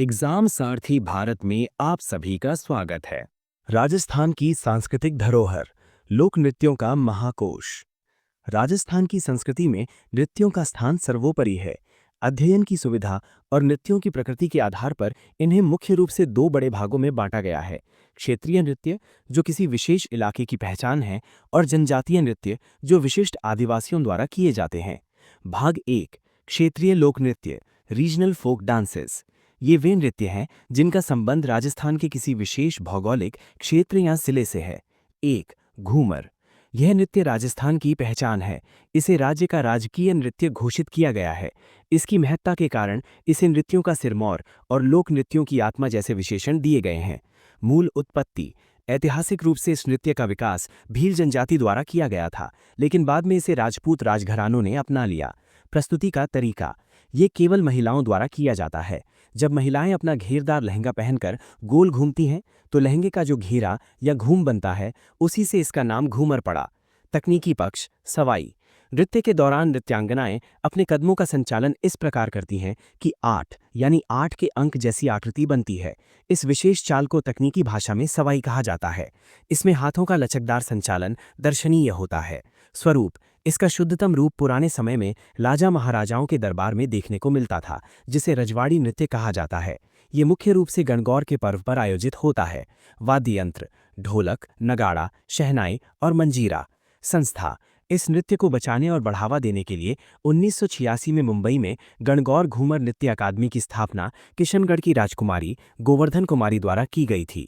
Exam सारथी भारत में आप सभी का स्वागत है। राजस्थान की सांस्कृतिक धरोहर, लोक नृत्यों का महाकोश। राजस्थान की संस्कृति में नृत्यों का स्थान सर्वोपरि है। अध्ययन की सुविधा और नृत्यों की प्रकृति के आधार पर इन्हें मुख्य रूप से दो बड़े भागों में बांटा गया है। क्षेत्रीय नृत्य, जो किसी विशेष इलाके की पहचान है, और जनजातीय नृत्य, जो विशिष्ट आदिवासियों द्वारा किए जाते हैं। भाग एक, क्षेत्रीय लोक नृत्य, रीजनल फोक डांसेस। ये वे नृत्य हैं जिनका संबंध राजस्थान के किसी विशेष भौगोलिक क्षेत्र या जिले से है। एक, घूमर। यह नृत्य राजस्थान की पहचान है। इसे राज्य का राजकीय नृत्य घोषित किया गया है। इसकी महत्ता के कारण इसे नृत्यों का सिरमौर और लोक नृत्यों की आत्मा जैसे विशेषण दिए गए हैं। मूल उत्पत्ति। ऐतिहासिक रूप से इस नृत्य का विकास भील जनजाति द्वारा किया गया था, लेकिन बाद में इसे राजपूत राजघरानों ने अपना लिया। प्रस्तुति का तरीका। ये केवल महिलाओं द्वारा किया जाता है। जब महिलाएं अपना घेरदार लहंगा पहनकर गोल घूमती हैं, तो लहंगे का जो घेरा या घूम बनता है, उसी से इसका नाम घूमर पड़ा। तकनीकी पक्ष। सवाई। नृत्य के दौरान नृत्यांगनाएं अपने कदमों का संचालन इस प्रकार करती हैं कि 8 यानी 8 के अंक जैसी आकृति बनती है। इस विशेष चाल को तकनीकी भाषा में सवाई कहा जाता है। इसमें हाथों का लचकदार संचालन दर्शनीय होता है। स्वरूप। इसका शुद्धतम रूप पुराने समय में राजा महाराजाओं के दरबार में देखने को मिलता था, जिसे रजवाड़ी नृत्य कहा जाता है। ये मुख्य रूप से गणगौर के पर्व पर आयोजित होता है। वाद्य यंत्र। ढोलक, नगाड़ा, शहनाई और मंजीरा। संस्था। इस नृत्य को बचाने और बढ़ावा देने के लिए 1986 में मुंबई में गणगौर घूमर नृत्य अकादमी की स्थापना किशनगढ़ की राजकुमारी गोवर्धन कुमारी द्वारा की गई थी।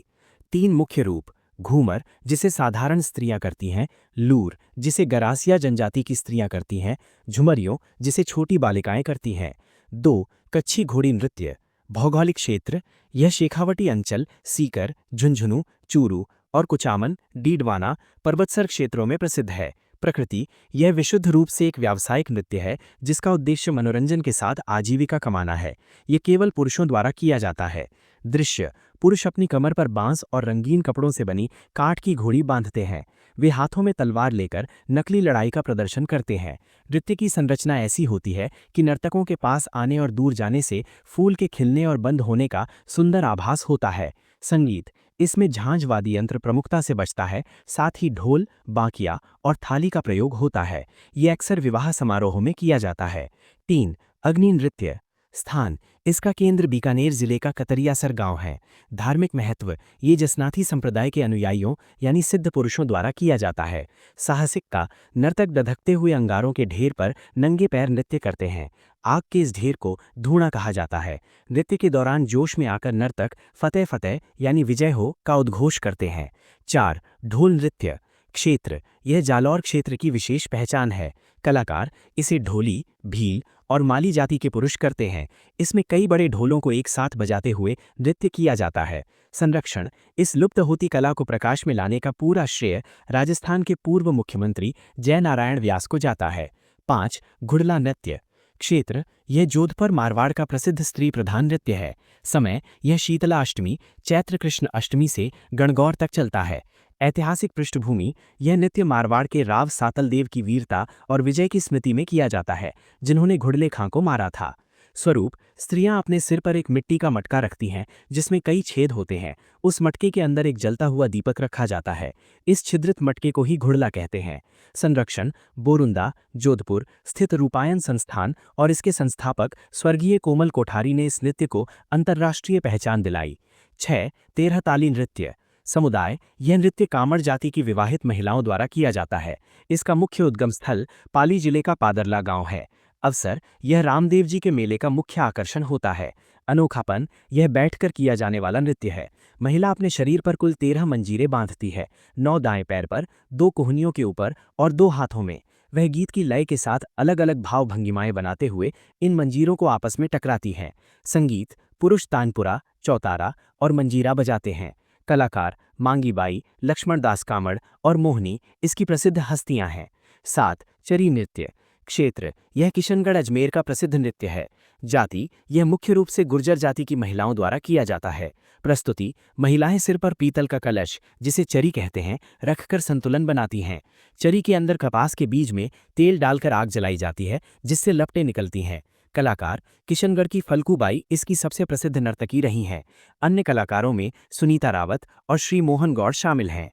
3 मुख्य रूप। घूमर, जिसे साधारण स्त्रियां करती हैं। लूर, जिसे गरासिया जनजाति की स्त्रियां करती हैं। झुमरियों, जिसे छोटी बालिकाएं करती हैं। 2, कच्छी घोड़ी नृत्य। भौगोलिक क्षेत्र। यह शेखावटी अंचल, सीकर, झुंझुनू, चूरू और कुचामन, डीडवाना पर्वतसर क्षेत्रों में प्रसिद्ध है। प्रकृति। यह विशुद्ध रूप से एक व्यावसायिक नृत्य है, जिसका उद्देश्य मनोरंजन के साथ आजीविका कमाना है। यह केवल पुरुषों द्वारा किया जाता है। दृश्य। पुरुष अपनी कमर पर बांस और रंगीन कपड़ों से बनी काठ की घोड़ी बांधते हैं। वे हाथों में तलवार लेकर नकली लड़ाई का प्रदर्शन करते हैं। नृत्य की संरचना ऐसी होती है कि नर्तकों के पास आने और दूर जाने से फूल के खिलने और बंद होने का सुंदर आभास होता है। संगीत। इसमें झांझ वाद्य यंत्र प्रमुखता से बजता है, साथ ही ढोल, बांकिया और थाली का प्रयोग होता है। ये अक्सर विवाह समारोहों में किया जाता है। 3, अग्नि नृत्य। स्थान। इसका केंद्र बीकानेर जिले का कतरियासर गांव है। धार्मिक महत्व। ये जसनाथी संप्रदाय के अनुयायियों यानी सिद्ध पुरुषों द्वारा किया जाता है। साहसिकता। नर्तक धधकते हुए अंगारों के ढेर पर नंगे पैर नृत्य करते हैं। आग के इस ढेर को धूणा कहा जाता है। नृत्य के दौरान जोश में आकर नर्तक फतेह फतेह यानी विजय हो का उद्घोष करते हैं। 4, ढोल नृत्य। क्षेत्र। यह जालौर क्षेत्र की विशेष पहचान है। कलाकार इसे ढोली, भील और माली जाति के पुरुष करते हैं। इसमें कई बड़े ढोलों को एक साथ बजाते हुए नृत्य किया जाता है। संरक्षण। इस लुप्त होती कला को प्रकाश में लाने का पूरा श्रेय राजस्थान के पूर्व मुख्यमंत्री जयनारायण व्यास को जाता है। 5, घुड़ला नृत्य। क्षेत्र। यह जोधपुर मारवाड़ का प्रसिद्ध स्त्री प्रधान नृत्य है। समय। यह शीतला अष्टमी, चैत्र कृष्ण अष्टमी से गणगौर तक चलता है। ऐतिहासिक पृष्ठभूमि। यह नृत्य मारवाड़ के राव सातल देव की वीरता और विजय की स्मृति में किया जाता है, जिन्होंने घुड़ले खां को मारा था। स्वरूप। स्त्रियां अपने सिर पर एक मिट्टी का मटका रखती हैं, जिसमें कई छेद होते हैं। उस मटके के अंदर एक जलता हुआ दीपक रखा जाता है। इस छिद्रित मटके को ही घुड़ला कहते हैं। संरक्षण। बोरुंदा, जोधपुर स्थित रूपायन संस्थान और इसके संस्थापक स्वर्गीय कोमल कोठारी ने इस नृत्य को अंतर्राष्ट्रीय पहचान दिलाई। 6, 13 ताली नृत्य। समुदाय। यह नृत्य कामड़ जाति की विवाहित महिलाओं द्वारा किया जाता है। इसका मुख्य उद्गम स्थल पाली जिले का पादरला गांव है। अवसर। यह रामदेव जी के मेले का मुख्य आकर्षण होता है। अनोखापन। यह बैठकर किया जाने वाला नृत्य है। महिला अपने शरीर पर कुल 13 मंजीरे बांधती है, 9 दाएं पैर पर, 2 कोहनियों के ऊपर और 2 हाथों में। वह गीत की लय के साथ अलग अलग भाव भंगिमाएं बनाते हुए इन मंजीरों को आपस में टकराती हैं। संगीत। पुरुष तानपुरा, चौतारा और मंजीरा बजाते हैं। कलाकार मांगी बाई, लक्ष्मण दास कामड़ और मोहनी इसकी प्रसिद्ध हस्तियां हैं। 7, चरी नृत्य। क्षेत्र। यह किशनगढ़ अजमेर का प्रसिद्ध नृत्य है। जाति। यह मुख्य रूप से गुर्जर जाति की महिलाओं द्वारा किया जाता है। प्रस्तुति। महिलाएं सिर पर पीतल का कलश, जिसे चरी कहते हैं, रखकर संतुलन बनाती हैं। चरी के अंदर कपास के बीज में तेल डालकर आग जलाई जाती है, जिससे लपटें निकलती हैं। कलाकार किशनगढ़ की फल्गुबाई इसकी सबसे प्रसिद्ध नर्तकी रही हैं। अन्य कलाकारों में सुनीता रावत और श्री मोहन गौड़ शामिल हैं।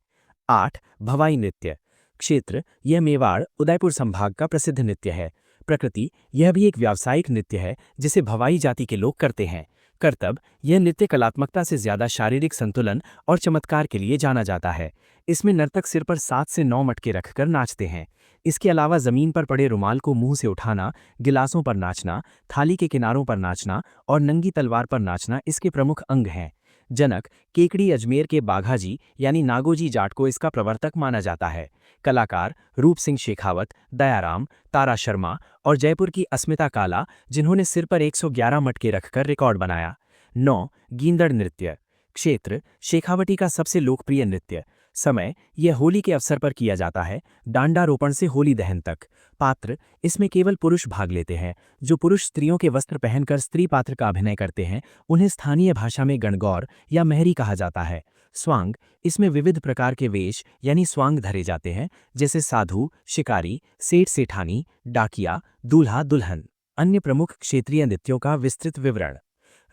8 भवाई नृत्य क्षेत्र यह मेवाड़ उदयपुर संभाग का प्रसिद्ध नृत्य है। प्रकृति यह भी एक व्यावसायिक नृत्य है जिसे भवाई जाति के लोग करते हैं। कर्तव्य यह नृत्य कलात्मकता से ज्यादा शारीरिक संतुलन और चमत्कार के लिए जाना जाता है। इसमें नर्तक सिर पर 7 से 9 मटके रखकर नाचते हैं। इसके अलावा जमीन पर पड़े रुमाल को मुंह से उठाना, गिलासों पर नाचना, थाली के किनारों पर नाचना और नंगी तलवार पर नाचना इसके प्रमुख अंग हैं। जनक केकड़ी अजमेर के बाघाजी यानी नागोजी जाट को इसका प्रवर्तक माना जाता है। कलाकार रूप सिंह शेखावत, दयाराम, तारा शर्मा और जयपुर की अस्मिता काला, जिन्होंने सिर पर 111 मटके रखकर रिकॉर्ड बनाया। 9 गींदड़ नृत्य क्षेत्र शेखावटी का सबसे लोकप्रिय नृत्य। समय यह होली के अवसर पर किया जाता है, डांडारोपण से होली दहन तक। पात्र इसमें केवल पुरुष भाग लेते हैं। जो पुरुष स्त्रियों के वस्त्र पहनकर स्त्री पात्र का अभिनय करते हैं उन्हें स्थानीय भाषा में गणगौर या महरी कहा जाता है। स्वांग इसमें विविध प्रकार के वेश यानी स्वांग धरे जाते हैं, जैसे साधु, शिकारी, सेठ सेठानी, डाकिया, दूल्हा दुल्हन। अन्य प्रमुख क्षेत्रीय नृत्यों का विस्तृत विवरण।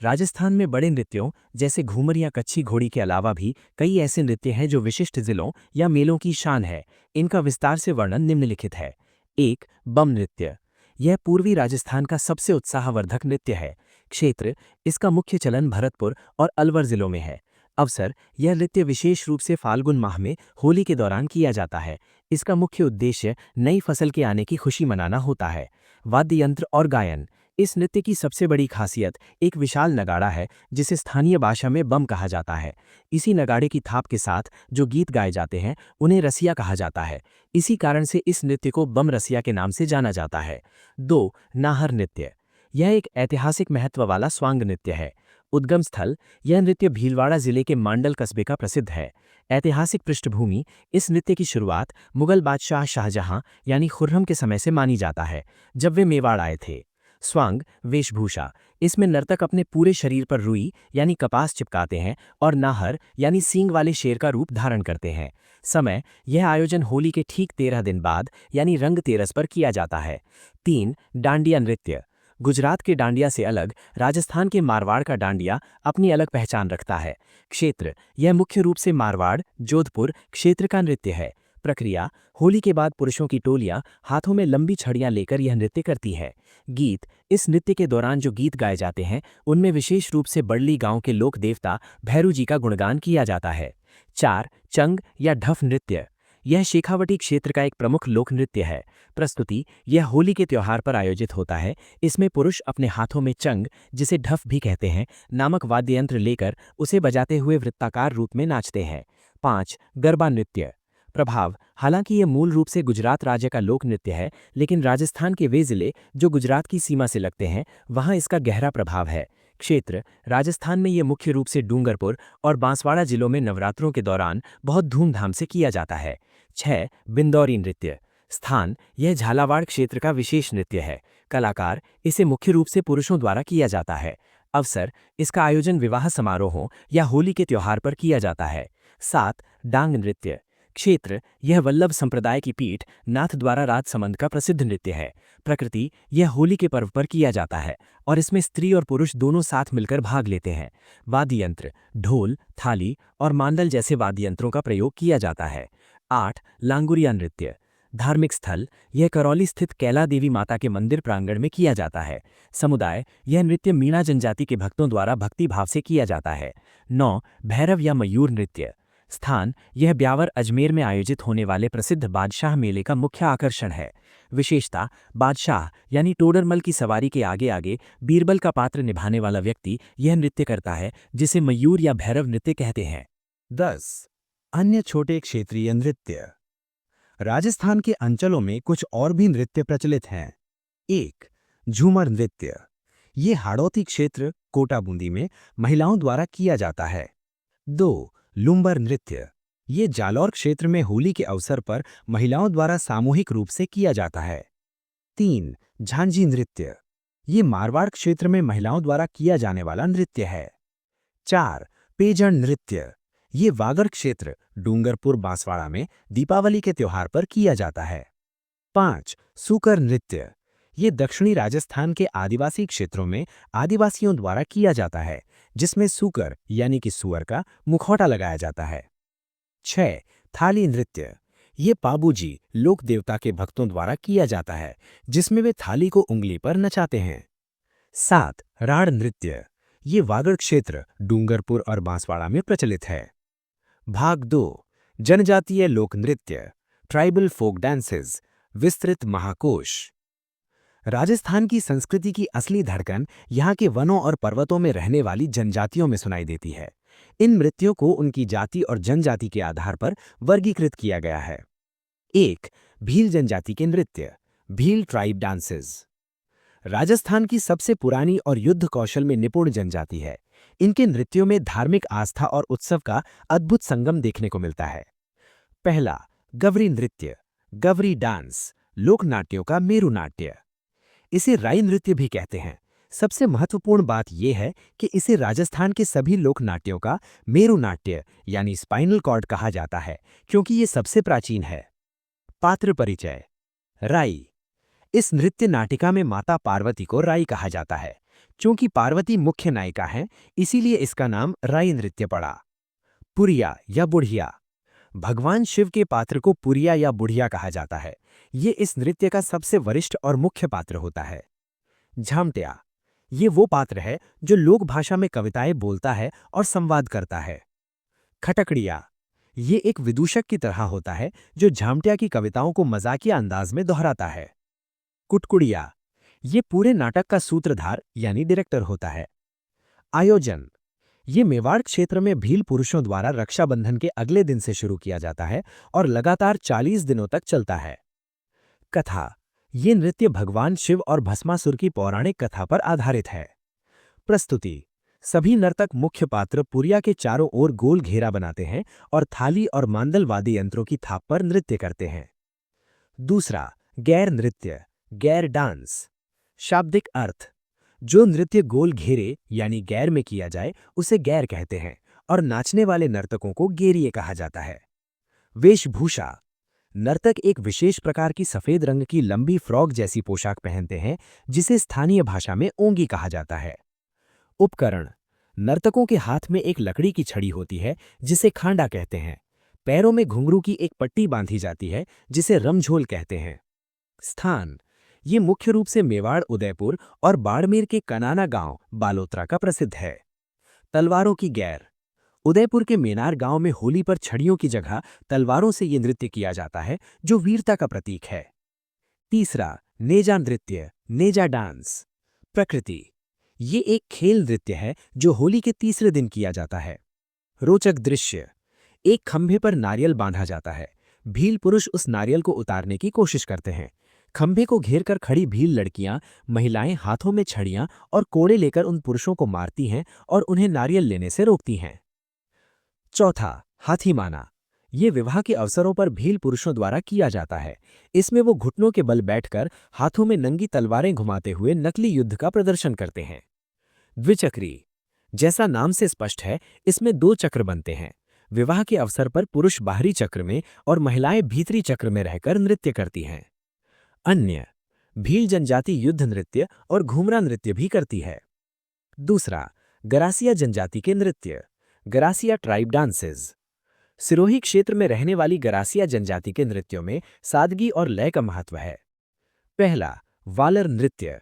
राजस्थान में बड़े नृत्यों जैसे घूमर या कच्छी घोड़ी के अलावा भी कई ऐसे नृत्य हैं जो विशिष्ट जिलों या मेलों की शान है। इनका विस्तार से वर्णन निम्नलिखित है। 1 बम नृत्य यह पूर्वी राजस्थान का सबसे उत्साहवर्धक नृत्य है। क्षेत्र इसका मुख्य चलन भरतपुर और अलवर जिलों में है। अवसर यह नृत्य विशेष रूप से फाल्गुन माह में होली के दौरान किया जाता है। इसका मुख्य उद्देश्य नई फसल के आने की खुशी मनाना होता है। वाद्य यंत्र और गायन इस नृत्य की सबसे बड़ी खासियत एक विशाल नगाड़ा है जिसे स्थानीय भाषा में बम कहा जाता है। इसी नगाड़े की थाप के साथ जो गीत गाए जाते हैं उन्हें रसिया कहा जाता है। इसी कारण से इस नृत्य को बम रसिया के नाम से जाना जाता है। 2 नाहर नृत्य यह एक ऐतिहासिक महत्व वाला स्वांग नृत्य है। उद्गम स्थल यह नृत्य भीलवाड़ा जिले के मांडल कस्बे का प्रसिद्ध है। ऐतिहासिक पृष्ठभूमि इस नृत्य की शुरुआत मुगल बादशाह शाहजहां यानी खुर्रम के समय से मानी जाता है, जब वे मेवाड़ आए थे। स्वांग वेशभूषा इसमें नर्तक अपने पूरे शरीर पर रुई यानी कपास चिपकाते हैं और नाहर यानी सींग वाले शेर का रूप धारण करते हैं। समय यह आयोजन होली के ठीक 13 दिन बाद यानी रंग तेरस पर किया जाता है। 3 डांडिया नृत्य गुजरात के डांडिया से अलग राजस्थान के मारवाड़ का डांडिया अपनी अलग पहचान रखता है। क्षेत्र यह मुख्य रूप से मारवाड़ जोधपुर क्षेत्र का नृत्य है। प्रक्रिया होली के बाद पुरुषों की टोलियां हाथों में लंबी छड़ियां लेकर यह नृत्य करती है। गीत इस नृत्य के दौरान जो गीत गाए जाते हैं उनमें विशेष रूप से बड़ली गांव के लोक देवता भैरू जी का गुणगान किया जाता है। 4 चंग या ढफ नृत्य यह शेखावटी क्षेत्र का एक प्रमुख लोक नृत्य है। प्रस्तुति यह होली के त्योहार पर आयोजित होता है। इसमें पुरुष अपने हाथों में चंग, जिसे ढफ भी कहते हैं, नामक वाद्य यंत्र लेकर उसे बजाते हुए वृत्ताकार रूप में नाचते हैं। 5 गरबा नृत्य प्रभाव हालांकि ये मूल रूप से गुजरात राज्य का लोक नृत्य है, लेकिन राजस्थान के वे जिले जो गुजरात की सीमा से लगते हैं वहां इसका गहरा प्रभाव है। क्षेत्र राजस्थान में ये मुख्य रूप से डूंगरपुर और बांसवाड़ा जिलों में नवरात्रों के दौरान बहुत धूमधाम से किया जाता है। 6 बिंदौरी नृत्य स्थान यह झालावाड़ क्षेत्र का विशेष नृत्य है। कलाकार इसे मुख्य रूप से पुरुषों द्वारा किया जाता है। अवसर इसका आयोजन विवाह समारोहों या होली के त्योहार पर किया जाता है। 7 डांग नृत्य क्षेत्र यह वल्लभ संप्रदाय की पीठ नाथ द्वारा राजसमंद का प्रसिद्ध नृत्य है। प्रकृति यह होली के पर्व पर किया जाता है और इसमें स्त्री और पुरुष दोनों साथ मिलकर भाग लेते हैं। वाद्य यंत्र ढोल, थाली और मांडल जैसे वाद्य यंत्रों का प्रयोग किया जाता है। 8 लांगुरिया नृत्य धार्मिक स्थल यह करौली स्थित कैला देवी माता के मंदिर प्रांगण में किया जाता है। समुदाय यह नृत्य मीणा जनजाति के भक्तों द्वारा भक्ति भाव से किया जाता है। 9 भैरव या मयूर नृत्य स्थान यह ब्यावर अजमेर में आयोजित होने वाले प्रसिद्ध बादशाह मेले का मुख्य आकर्षण है। विशेषता बादशाह यानी टोडरमल की सवारी के आगे आगे बीरबल का पात्र निभाने वाला व्यक्ति यह नृत्य करता है, जिसे मयूर या भैरव नृत्य कहते हैं। 10 अन्य छोटे क्षेत्रीय नृत्य राजस्थान के अंचलों में कुछ और भी नृत्य प्रचलित हैं। 1 झूमर नृत्य ये हाड़ौती क्षेत्र कोटा बूंदी में महिलाओं द्वारा किया जाता है। 2 लुम्बर नृत्य ये जालौर क्षेत्र में होली के अवसर पर महिलाओं द्वारा सामूहिक रूप से किया जाता है। 3 झांझी नृत्य ये मारवाड़ क्षेत्र में महिलाओं द्वारा किया जाने वाला नृत्य है। 4 पेजण नृत्य ये वागड़ क्षेत्र डूंगरपुर बांसवाड़ा में दीपावली के त्योहार पर किया जाता है। 5 सूकर नृत्य ये दक्षिणी राजस्थान के आदिवासी क्षेत्रों में आदिवासियों द्वारा किया जाता है, जिसमें सूकर यानी कि सुअर का मुखौटा लगाया जाता है। 6. थाली नृत्य। ये पाबूजी लोक देवता के भक्तों द्वारा किया जाता है, जिसमें वे थाली को उंगली पर नचाते हैं। 7. राड़ नृत्य। ये वागड़ क्षेत्र, डूंगरपुर और बांसवाड़ा में प्रचलित है। भाग 2, जनजातीय लोक नृत्य, ट्राइबल फोक डांसेस, विस्तृत महाकोश। राजस्थान की संस्कृति की असली धड़कन यहाँ के वनों और पर्वतों में रहने वाली जनजातियों में सुनाई देती है। इन नृत्यों को उनकी जाति और जनजाति के आधार पर वर्गीकृत किया गया है। 1. भील जनजाति के नृत्य, भील ट्राइब डांसेस। राजस्थान की सबसे पुरानी और युद्ध कौशल में निपुण जनजाति है। इनके नृत्यों में धार्मिक आस्था और उत्सव का अद्भुत संगम देखने को मिलता है। पहला, गवरी नृत्य, गवरी डांस, लोक नाट्यों का मेरु नाट्य। इसे राई नृत्य भी कहते हैं। सबसे महत्वपूर्ण बात यह है कि इसे राजस्थान के सभी लोक नाट्यों का मेरु नाट्य यानी स्पाइनल कॉर्ड कहा जाता है, क्योंकि ये सबसे प्राचीन है। पात्र परिचय। राई। इस नृत्य नाटिका में माता पार्वती को राई कहा जाता है। चूंकि पार्वती मुख्य नायिका हैं, इसीलिए इसका नाम राई नृत्य पड़ा। पुरिया या बुढ़िया। भगवान शिव के पात्र को पुरिया या बुढ़िया कहा जाता है। ये इस नृत्य का सबसे वरिष्ठ और मुख्य पात्र होता है। झामटिया। ये वो पात्र है जो लोक भाषा में कविताएं बोलता है और संवाद करता है। खटकड़िया। ये एक विदूषक की तरह होता है जो झामटिया की कविताओं को मजाकिया अंदाज में दोहराता है। कुटकुड़िया। ये पूरे नाटक का सूत्रधार यानी डायरेक्टर होता है। आयोजन। ये मेवाड़ क्षेत्र में भील पुरुषों द्वारा रक्षाबंधन के अगले दिन से शुरू किया जाता है और लगातार 40 दिनों तक चलता है। कथा। ये नृत्य भगवान शिव और भस्मासुर की पौराणिक कथा पर आधारित है। प्रस्तुति। सभी नर्तक मुख्य पात्र पुरिया के चारों ओर गोल घेरा बनाते हैं और थाली और मांदल वाद्य यंत्रों की थाप पर नृत्य करते हैं। दूसरा, गैर नृत्य, गैर डांस। शाब्दिक अर्थ। जो नृत्य गोल घेरे यानी गैर में किया जाए उसे गैर कहते हैं और नाचने वाले नर्तकों को गेरिये कहा जाता है। वेशभूषा। नर्तक एक विशेष प्रकार की सफेद रंग की लंबी फ्रॉक जैसी पोशाक पहनते हैं, जिसे स्थानीय भाषा में ओंगी कहा जाता है। उपकरण। नर्तकों के हाथ में एक लकड़ी की छड़ी होती है, जिसे खांडा कहते हैं। पैरों में घुंघरू की एक पट्टी बांधी जाती है, जिसे रमझोल कहते हैं। स्थान। ये मुख्य रूप से मेवाड़, उदयपुर और बाड़मेर के कनाना गांव बालोतरा का प्रसिद्ध है। तलवारों की गैर। उदयपुर के मेनार गांव में होली पर छड़ियों की जगह तलवारों से ये नृत्य किया जाता है, जो वीरता का प्रतीक है। तीसरा, नेजा नृत्य, नेजा डांस। प्रकृति। ये एक खेल नृत्य है जो होली के तीसरे दिन किया जाता है। रोचक दृश्य। एक खंभे पर नारियल बांधा जाता है। भील पुरुष उस नारियल को उतारने की कोशिश करते हैं। खंभे को घेरकर खड़ी भील लड़कियां, महिलाएं हाथों में छड़ियां और कोड़े लेकर उन पुरुषों को मारती हैं और उन्हें नारियल लेने से रोकती हैं। चौथा, हाथीमाना। ये विवाह के अवसरों पर भील पुरुषों द्वारा किया जाता है। इसमें वो घुटनों के बल बैठकर हाथों में नंगी तलवारें घुमाते हुए नकली युद्ध का प्रदर्शन करते हैं। द्विचक्री। जैसा नाम से स्पष्ट है, इसमें 2 चक्र बनते हैं। विवाह के अवसर पर पुरुष बाहरी चक्र में और महिलाएं भीतरी चक्र में रहकर नृत्य करती हैं। अन्य। भील जनजाति युद्ध नृत्य और घूमरा नृत्य भी करती है। दूसरा, गरासिया जनजाति के नृत्य, गरासिया ट्राइब डांसेस। सिरोही क्षेत्र में रहने वाली गरासिया जनजाति के नृत्यों में सादगी और लय का महत्व है। पहला, वालर नृत्य।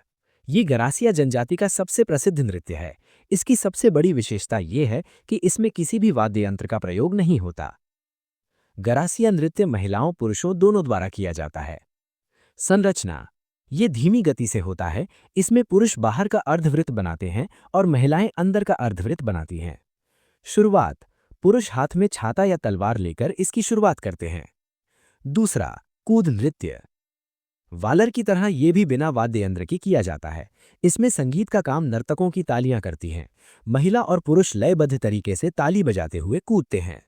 ये गरासिया जनजाति का सबसे प्रसिद्ध नृत्य है। इसकी सबसे बड़ी विशेषता ये है कि इसमें किसी भी वाद्य यंत्र का प्रयोग नहीं होता। गरासिया नृत्य महिलाओं पुरुषों दोनों द्वारा किया जाता है। संरचना। ये धीमी गति से होता है। इसमें पुरुष बाहर का अर्धवृत्त बनाते हैं और महिलाएं अंदर का अर्धवृत्त बनाती हैं। शुरुआत। पुरुष हाथ में छाता या तलवार लेकर इसकी शुरुआत करते हैं। दूसरा, कूद नृत्य। वालर की तरह ये भी बिना वाद्य यंत्र की किया जाता है। इसमें संगीत का काम नर्तकों की तालियां करती हैं। महिला और पुरुष लयबद्ध तरीके से ताली बजाते हुए कूदते हैं।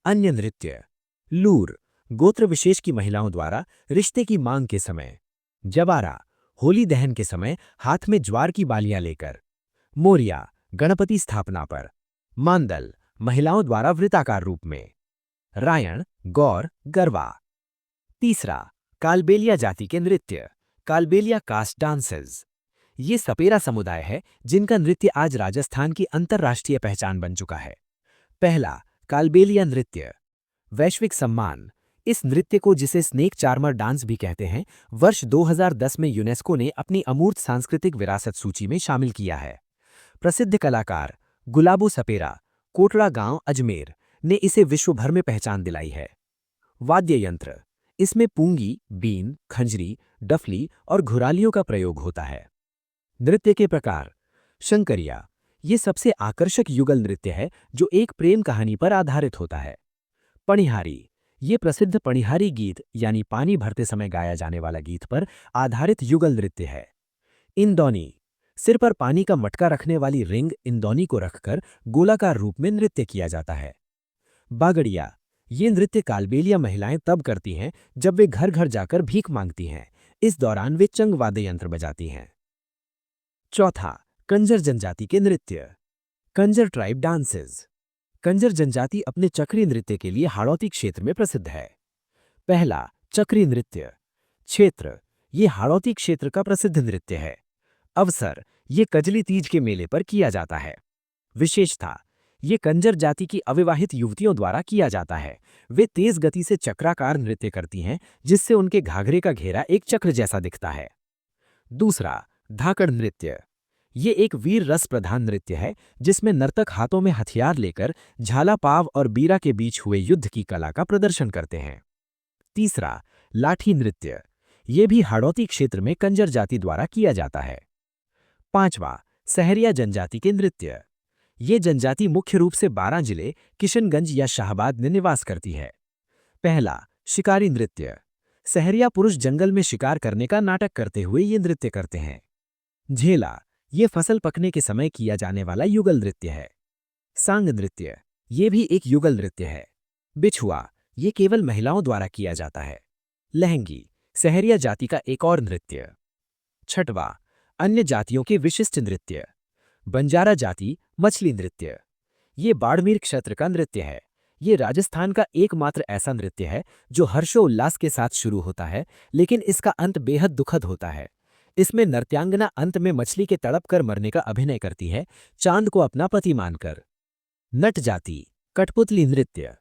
अन्य नृत्य। लूर। गोत्र विशेष की महिलाओं द्वारा रिश्ते की मांग के समय। जवारा। होली दहन के समय हाथ में ज्वार की बालियां लेकर। मोरिया। गणपति स्थापना पर। मांदल। महिलाओं द्वारा वृत्ताकार रूप में। रायण, गौर, गरबा। तीसरा, कालबेलिया जाति के नृत्य, कालबेलिया कास्ट डांसेस। ये सपेरा समुदाय है जिनका नृत्य आज राजस्थान की अंतर्राष्ट्रीय पहचान बन चुका है। पहला, कालबेलिया नृत्य। वैश्विक सम्मान। इस नृत्य को, जिसे स्नेक चार्मर डांस भी कहते हैं, वर्ष 2010 में यूनेस्को ने अपनी अमूर्त सांस्कृतिक विरासत सूची में शामिल किया है। प्रसिद्ध कलाकार गुलाबो सपेरा, कोटड़ा गांव, अजमेर, ने इसे विश्व भर में पहचान दिलाई है। वाद्य यंत्र। इसमें पूंगी, बीन, खंजरी, डफली और घुरालियों का प्रयोग होता है। नृत्य के प्रकार। शंकरिया। ये सबसे आकर्षक युगल नृत्य है जो एक प्रेम कहानी पर आधारित होता है। पणिहारी। ये प्रसिद्ध पणिहारी गीत यानी पानी भरते समय गाया जाने वाला गीत पर आधारित युगल नृत्य है। इंदौनी। सिर पर पानी का मटका रखने वाली रिंग इंदौनी को रखकर गोलाकार रूप में नृत्य किया जाता है। बागड़िया। ये नृत्य कालबेलिया महिलाएं तब करती हैं जब वे घर घर जाकर भीख मांगती हैं। इस दौरान वे चंग वाद्य यंत्र बजाती हैं। चौथा, कंजर जनजाति के नृत्य। Kanjar tribe dances. कंजर जनजाति अपने चक्री नृत्य के लिए हाड़ौती क्षेत्र में प्रसिद्ध है। पहला, चक्री नृत्य। क्षेत्र। ये हाड़ौती क्षेत्र का प्रसिद्ध नृत्य है। अवसर। ये कजली तीज के मेले पर किया जाता है। विशेषता। ये कंजर जाति की अविवाहित युवतियों द्वारा किया जाता है। वे तेज गति से चक्राकार नृत्य करती हैं, जिससे उनके घाघरे का घेरा एक चक्र जैसा दिखता है। दूसरा, धाकड़ नृत्य। ये एक वीर रस प्रधान नृत्य है जिसमें नर्तक हाथों में हथियार लेकर झाला पाव और बीरा के बीच हुए युद्ध की कला का प्रदर्शन करते हैं। तीसरा, लाठी नृत्य। ये भी हाड़ौती क्षेत्र में कंजर जाति द्वारा किया जाता है। पांचवा, सहरिया जनजाति के नृत्य। ये जनजाति मुख्य रूप से 12 जिले, किशनगंज या शाहबाद में निवास करती है। पहला, शिकारी नृत्य। सहरिया पुरुष जंगल में शिकार करने का नाटक करते हुए ये नृत्य करते हैं। झेला। ये फसल पकने के समय किया जाने वाला युगल नृत्य है। सांग नृत्य। ये भी एक युगल नृत्य है। बिछुआ। ये केवल महिलाओं द्वारा किया जाता है। लहंगी। सहरिया जाति का एक और नृत्य। छठवा, अन्य जातियों के विशिष्ट नृत्य। बंजारा जाति मछली नृत्य। ये बाड़मेर क्षेत्र का नृत्य है। ये राजस्थान का एकमात्र ऐसा नृत्य है जो हर्षोल्लास के साथ शुरू होता है, लेकिन इसका अंत बेहद दुखद होता है। इसमें नृत्यांगना अंत में मछली के तड़प कर मरने का अभिनय करती है, चांद को अपना पति मानकर। नट जाति कठपुतली नृत्य।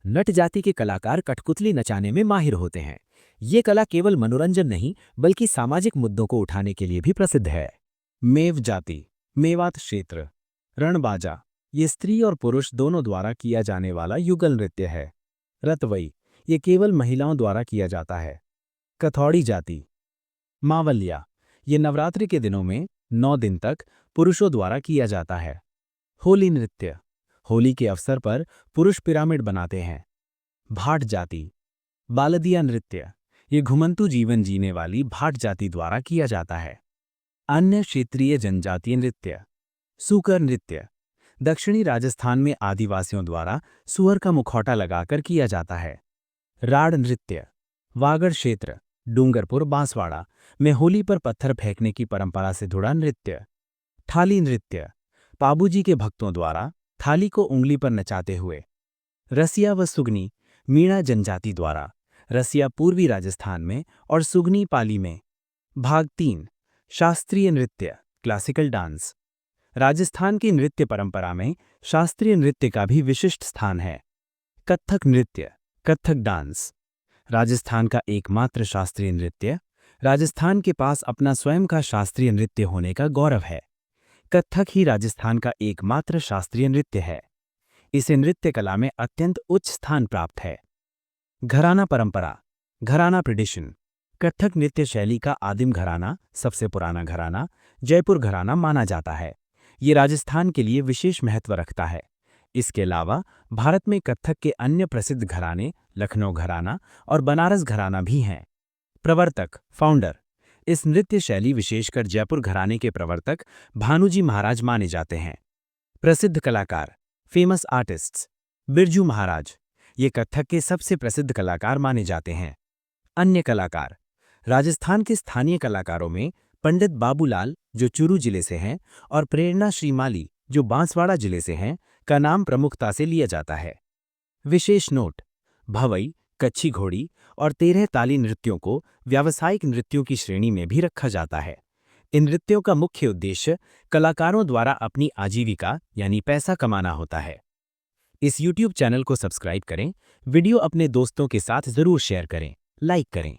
नट जाति के कलाकार कठपुतली नचाने में माहिर होते हैं। ये कला केवल मनोरंजन नहीं बल्कि सामाजिक मुद्दों को उठाने के लिए भी प्रसिद्ध है। मेव जाति, मेवात क्षेत्र। रणबाजा। ये स्त्री और पुरुष दोनों द्वारा किया जाने वाला युगल नृत्य है। रतवई। ये केवल महिलाओं द्वारा किया जाता है। कथौड़ी जाति। मावल्या। ये नवरात्रि के दिनों में 9 दिन तक पुरुषों द्वारा किया जाता है। होली नृत्य। होली के अवसर पर पुरुष पिरामिड बनाते हैं। भाट जाति। बालदिया नृत्य। ये घुमंतू जीवन जीने वाली भाट जाति द्वारा किया जाता है। अन्य क्षेत्रीय जनजातीय नृत्य। सूकर नृत्य। दक्षिणी राजस्थान में आदिवासियों द्वारा सुअर का मुखौटा लगाकर किया जाता है। राड़ नृत्य। वागड़ क्षेत्र, डूंगरपुर, बांसवाड़ा में होली पर पत्थर फेंकने की परंपरा से जुड़ा नृत्य। थाली नृत्य। पाबूजी के भक्तों द्वारा थाली को उंगली पर नचाते हुए। रसिया व सुगनी मीणा जनजाति द्वारा। रसिया पूर्वी राजस्थान में और सुगनी पाली में। भाग 3, शास्त्रीय नृत्य, क्लासिकल डांस। राजस्थान की नृत्य परंपरा में शास्त्रीय नृत्य का भी विशिष्ट स्थान है। कत्थक नृत्य, कत्थक डांस। राजस्थान का एकमात्र शास्त्रीय नृत्य। राजस्थान के पास अपना स्वयं का शास्त्रीय नृत्य होने का गौरव है। कत्थक ही राजस्थान का एकमात्र शास्त्रीय नृत्य है। इसे नृत्य कला में अत्यंत उच्च स्थान प्राप्त है। घराना परंपरा, घराना ट्रेडिशन। कत्थक नृत्य शैली का आदिम घराना, सबसे पुराना घराना, जयपुर घराना माना जाता है। ये राजस्थान के लिए विशेष महत्व रखता है। इसके अलावा भारत में कत्थक के अन्य प्रसिद्ध घराने लखनऊ घराना और बनारस घराना भी हैं। प्रवर्तक, फाउंडर। इस नृत्य शैली विशेषकर जयपुर घराने के प्रवर्तक भानुजी महाराज माने जाते हैं। प्रसिद्ध कलाकार, फेमस आर्टिस्ट्स। बिरजू महाराज, ये कत्थक के सबसे प्रसिद्ध कलाकार माने जाते हैं। अन्य कलाकार, राजस्थान के स्थानीय कलाकारों में पंडित बाबूलाल जो चूरू जिले से हैं और प्रेरणा श्रीमाली जो बांसवाड़ा जिले से हैं का नाम प्रमुखता से लिया जाता है। विशेष नोट, भवई कच्छी घोड़ी और 13 ताली नृत्यों को व्यावसायिक नृत्यों की श्रेणी में भी रखा जाता है। इन नृत्यों का मुख्य उद्देश्य कलाकारों द्वारा अपनी आजीविका यानी पैसा कमाना होता है। इस YouTube चैनल को सब्सक्राइब करें, वीडियो अपने दोस्तों के साथ जरूर शेयर करें, लाइक करें।